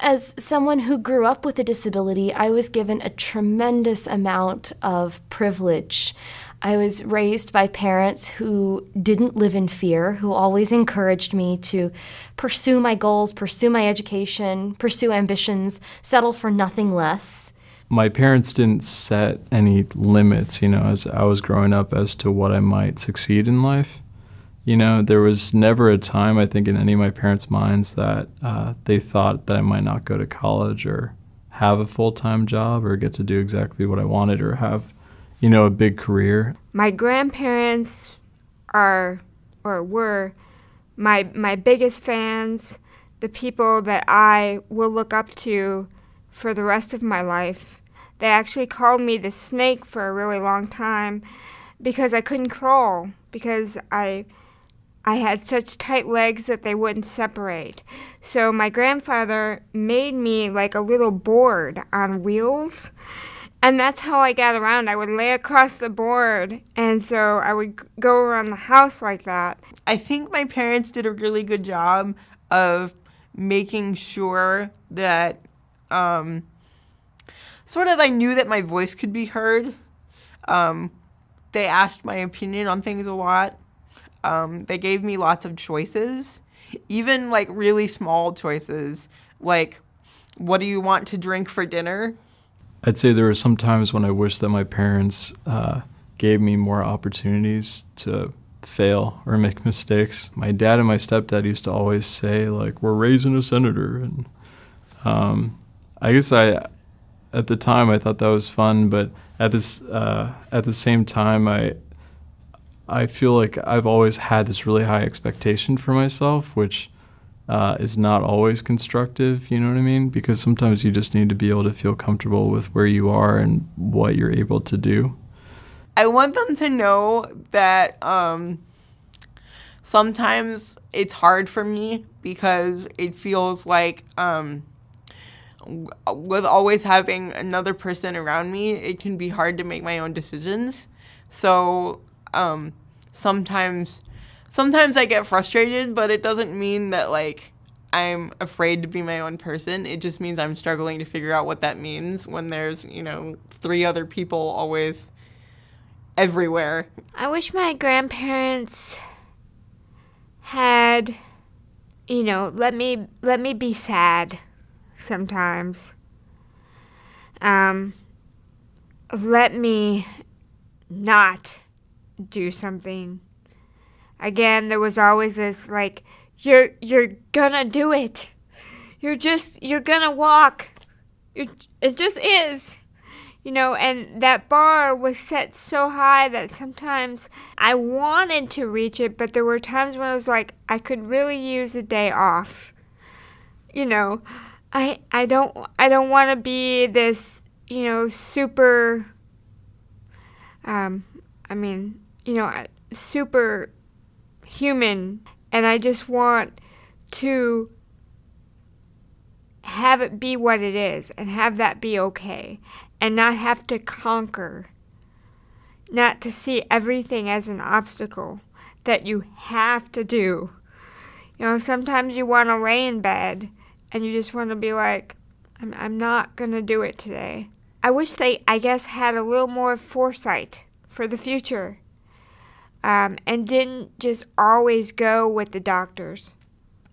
As someone who grew up with a disability, I was given a tremendous amount of privilege. I was raised by parents who didn't live in fear, who always encouraged me to pursue my goals, pursue my education, pursue ambitions, settle for nothing less. My parents didn't set any limits, as I was growing up as to what I might succeed in life. There was never a time, I think, in any of my parents' minds that they thought that I might not go to college or have a full-time job or get to do exactly what I wanted or have, a big career. My grandparents were my biggest fans, the people that I will look up to for the rest of my life. They actually called me the snake for a really long time because I couldn't crawl, because I had such tight legs that they wouldn't separate. So my grandfather made me like a little board on wheels, and that's how I got around. I would lay across the board, and so I would go around the house like that. I think my parents did a really good job of making sure that sort of I knew that my voice could be heard. They asked my opinion on things a lot. They gave me lots of choices, even like really small choices, like, what do you want to drink for dinner? I'd say there were some times when I wish that my parents gave me more opportunities to fail or make mistakes. My dad and my stepdad used to always say, like, we're raising a senator. And I guess at the time I thought that was fun, but at the same time I feel like I've always had this really high expectation for myself, which is not always constructive, you know what I mean? Because sometimes you just need to be able to feel comfortable with where you are and what you're able to do. I want them to know that sometimes it's hard for me because it feels like with always having another person around me, it can be hard to make my own decisions. So sometimes I get frustrated, but it doesn't mean that like I'm afraid to be my own person. It just means I'm struggling to figure out what that means when there's, 3 other people always everywhere. I wish my grandparents had, let me be sad sometimes. Let me not do something. Again, there was always this like, you're gonna do it. You're gonna walk. It just is. And that bar was set so high that sometimes I wanted to reach it, but there were times when I was like, I could really use a day off. I don't want to be this, super super human, and I just want to have it be what it is and have that be okay and not have to conquer, not to see everything as an obstacle that you have to do. Sometimes you want to lay in bed and you just want to be like, I'm not going to do it today. I wish they, had a little more foresight for the future. And didn't just always go with the doctors.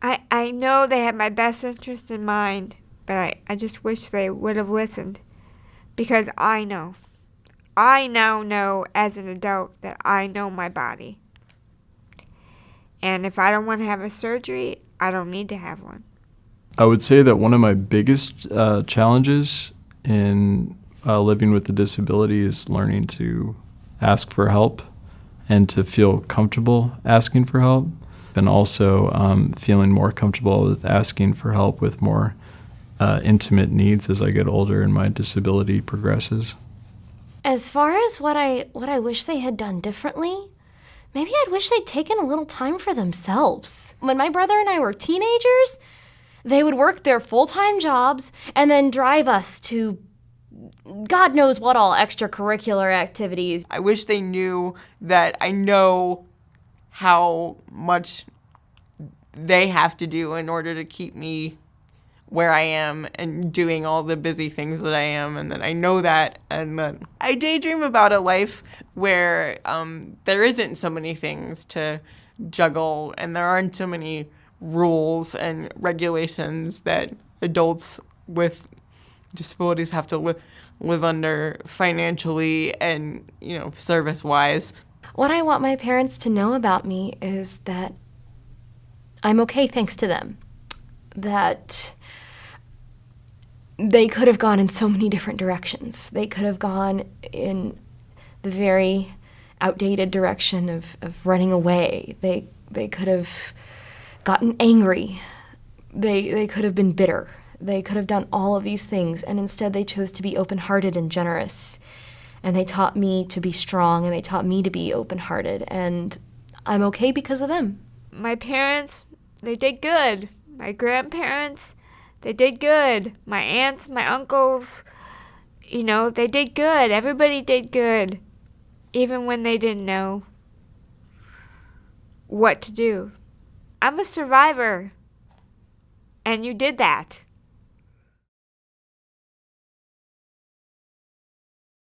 I know they had my best interest in mind, but I just wish they would have listened. Because I now know as an adult that I know my body. And if I don't want to have a surgery, I don't need to have one. I would say that one of my biggest challenges in living with a disability is learning to ask for help and to feel comfortable asking for help, and also feeling more comfortable with asking for help with more intimate needs as I get older and my disability progresses. As far as what I wish they had done differently, maybe I'd wish they'd taken a little time for themselves. When my brother and I were teenagers, they would work their full-time jobs and then drive us to God knows what all extracurricular activities. I wish they knew that I know how much they have to do in order to keep me where I am and doing all the busy things that I am, and that I know that, and that I daydream about a life where there isn't so many things to juggle and there aren't so many rules and regulations that adults with disabilities have to live under financially and, service-wise. What I want my parents to know about me is that I'm okay thanks to them. That they could have gone in so many different directions. They could have gone in the very outdated direction of running away. They could have gotten angry. They could have been bitter. They could have done all of these things, and instead they chose to be open-hearted and generous. And they taught me to be strong, and they taught me to be open-hearted, and I'm okay because of them. My parents, they did good. My grandparents, they did good. My aunts, my uncles, they did good. Everybody did good, even when they didn't know what to do. I'm a survivor, and you did that.